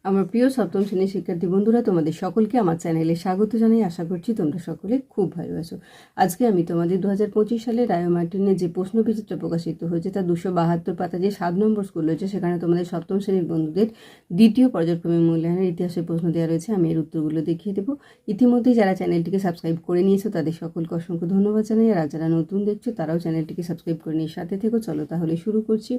আমার প্রিয় সপ্তম শ্রেণীর শিক্ষার্থী বন্ধুরা, তোমাদের সকলকে আমার চ্যানেলে স্বাগত জানাই। আশা করছি তোমরা সকলে খুব ভালো আছো। আজকে আমি তোমাদের 2025 সালে রায় মার্টিনের যে প্রশ্নবিচিত্র প্রকাশিত হয়েছে তার 272 পাতা যে 7 নম্বর স্কুল রয়েছে, সেখানে তোমাদের সপ্তম শ্রেণীর বন্ধুদের দ্বিতীয় পর্যায়ক্রমে মূল্যায়নের ইতিহাসের প্রশ্ন দেওয়া রয়েছে। আমি এর উত্তরগুলো দেখিয়ে দেবো। ইতিমধ্যে যারা চ্যানেলটিকে সাবস্ক্রাইব করে নিয়েছো তাদের সকলকে অসংখ্য ধন্যবাদ জানাই। আর যারা নতুন দেখছো তারাও চ্যানেলটিকে সাবস্ক্রাইব করে নিয়ে সাথে থেকো। চলো তাহলে শুরু করছি।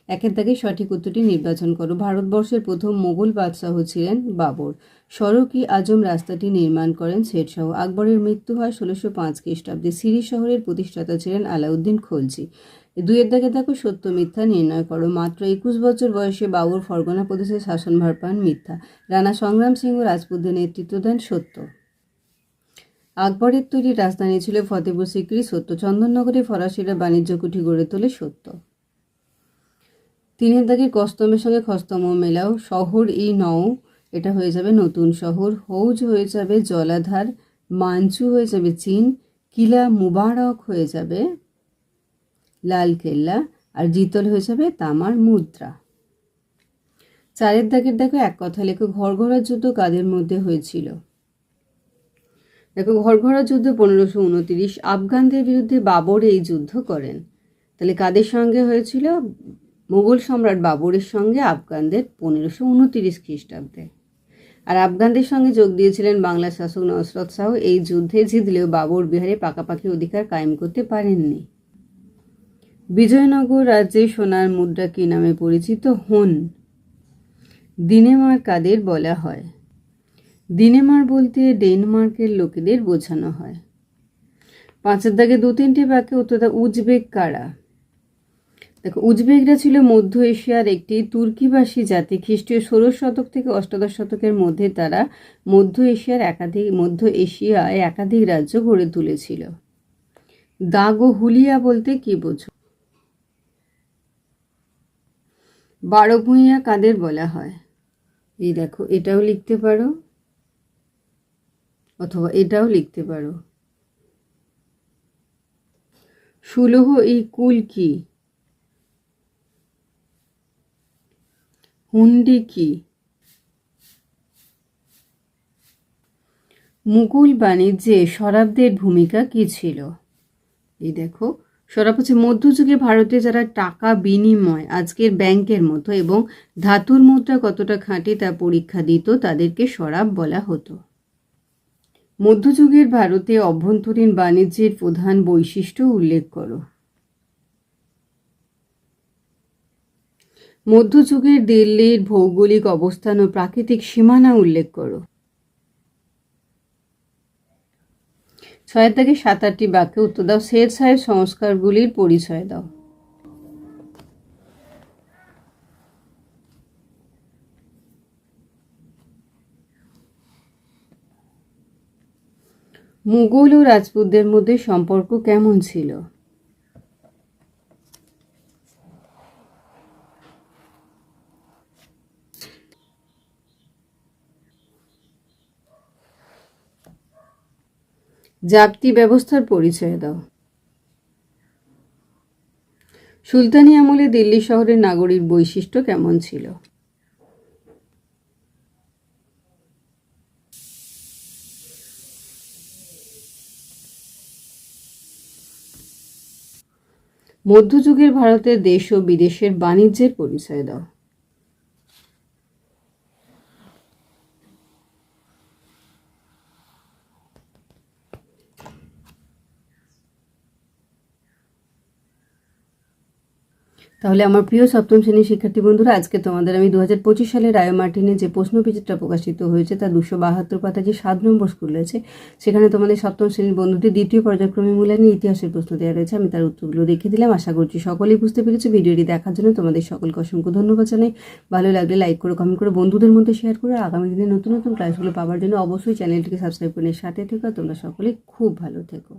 একের দাগে সঠিক উত্তরটি নির্বাচন করো। ভারতবর্ষের প্রথম মোগল বাদশাহ ছিলেন বাবর। সড়ক-ই আজম রাস্তাটি নির্মাণ করেন শেরশাহ। আকবরের মৃত্যু হয় 1605 খ্রিস্টাব্দে। সিরি শহরের প্রতিষ্ঠাতা ছিলেন আলাউদ্দিন খলজি। দুইয়ের দাগে দেখো সত্য মিথ্যা নির্ণয় করো। মাত্র 21 বছর বয়সে বাবর ফরগনা প্রদেশের শাসনভার পান। মিথ্যা। রানা সংগ্রাম সিংহ রাজপুতদের নেতৃত্ব দেন। সত্য। আকবরের তৈরি রাজধানী ছিল ফতেপুর সিক্রি। সত্য। চন্দননগরে ফরাসিরা বাণিজ্য কুঠি গড়ে তোলে। সত্য। তিনের দাগের কস্তমের সঙ্গে খস্তম মেলাও। শহর-ই নও, এটা হয়ে যাবে নতুন শহর। হৌজ হয়ে যাবে জলাধার। মাঞ্চু হয়ে যাবে চীন। কিলা মুবারক হয়ে যাবে লালকেল্লা। আর জিতল হয়ে যাবে তামার মুদ্রা। চারের দাগের দেখো এক কথা লেখো। ঘরঘরা যুদ্ধ কাদের মধ্যে হয়েছিল? দেখো, ঘরঘরা যুদ্ধ 1529। আফগানদের বিরুদ্ধে বাবর এই যুদ্ধ করেন। তাহলে কাদের সঙ্গে হয়েছিল? মুঘল সম্রাট বাবরের সঙ্গে আফগানদের 1529 খ্রিস্টাব্দে। আর আফগানদের সঙ্গে যোগ দিয়েছিলেন বাংলা শাসক নসরত শাহ। এই যুদ্ধে জিতলেও বাবর বিহারে পাকাপাকি অধিকার কায়েম করতে পারেননি। বিজয়নগর রাজ্যে সোনার মুদ্রা কি নামে পরিচিত? হন। দিনেমার কাদের বলা হয়? দিনেমার বলতে ডেনমার্কের লোকেদের বোঝানো হয়। পাঁচের দাগে 2-3টে বাক্যে উত্তর দাও। উজবেক কারা? দেখো, উজবেকরা ছিল মধ্য এশিয়ার একটি তুর্কিবাসী জাতি। খ্রিস্টীয় 16 শতক থেকে 18 শতকের মধ্যে তারা মধ্য এশিয়ায় একাধিক রাজ্য গড়ে তুলেছিল। দাগ ও হুলিয়া বলতে কি বোঝো? 12 ভূঁইয়া কাদের বলা হয়? এই দেখো, এটাও লিখতে পারো অথবা এটাও লিখতে পারো। সুলহ এই কুল কি? হুন্ডি কি? মুঘল বাণিজ্যে শরাবদের ভূমিকা কি ছিল? এই দেখো, শরাব হচ্ছে মধ্যযুগে ভারতে যারা টাকা বিনিময় আজকের ব্যাংকের মতো এবং ধাতুর মুদ্রা কতটা খাঁটি তা পরীক্ষা দিত, তাদেরকে শরাব বলা হতো। মধ্যযুগের ভারতে অভ্যন্তরীণ বাণিজ্যের প্রধান বৈশিষ্ট্য উল্লেখ করো। মধ্যযুগের দিল্লির ভৌগোলিক অবস্থান ও প্রাকৃতিক সীমানা উল্লেখ করো। 6 থেকে 7-8টি বাক্যে উত্তর দাও। শের শাহের সংস্কারগুলির পরিচয় দাও। মুঘল ও রাজপুতদের মধ্যে সম্পর্ক কেমন ছিল? জাপ্তি ব্যবস্থার পরিচয় দাও। সুলতানি আমলে দিল্লি শহরের নাগরিক বৈশিষ্ট্য কেমন ছিল? মধ্যযুগের ভারতের দেশ ও বিদেশের বাণিজ্যের পরিচয় দাও। তাহলে আমার প্রিয় সপ্তম শ্রেণীর শিক্ষার্থী বন্ধুরা, আজকে তোমাদের আমি 2025 সালে রায় মার্টিনের যে প্রশ্নবিচিত্রা প্রকাশিত হয়েছে তার 272 পাতা যে 7 নম্বর স্কুল রয়েছে, সেখানে তোমাদের সপ্তম শ্রেণীর বন্ধুদের দ্বিতীয় পর্যায়ক্রমে মূল্যায়নের ইতিহাসের প্রশ্ন দেওয়া রয়েছে। আমি তার উত্তরগুলো দেখিয়ে দিলাম। আশা করছি সকলেই বুঝতে পেরেছো। ভিডিওটি দেখার জন্য তোমাদের সকলকে অসংখ্য ধন্যবাদ জানাই। ভালো লাগলে লাইক করো, কমেন্ট করো, বন্ধুদের মধ্যে শেয়ার করো। আগামী দিনে নতুন নতুন ক্লাসগুলো পাওয়ার জন্য অবশ্যই চ্যানেলটিকে সাবস্ক্রাইব করে সাথে থেকো। তোমরা সকলে খুব ভালো থেকো।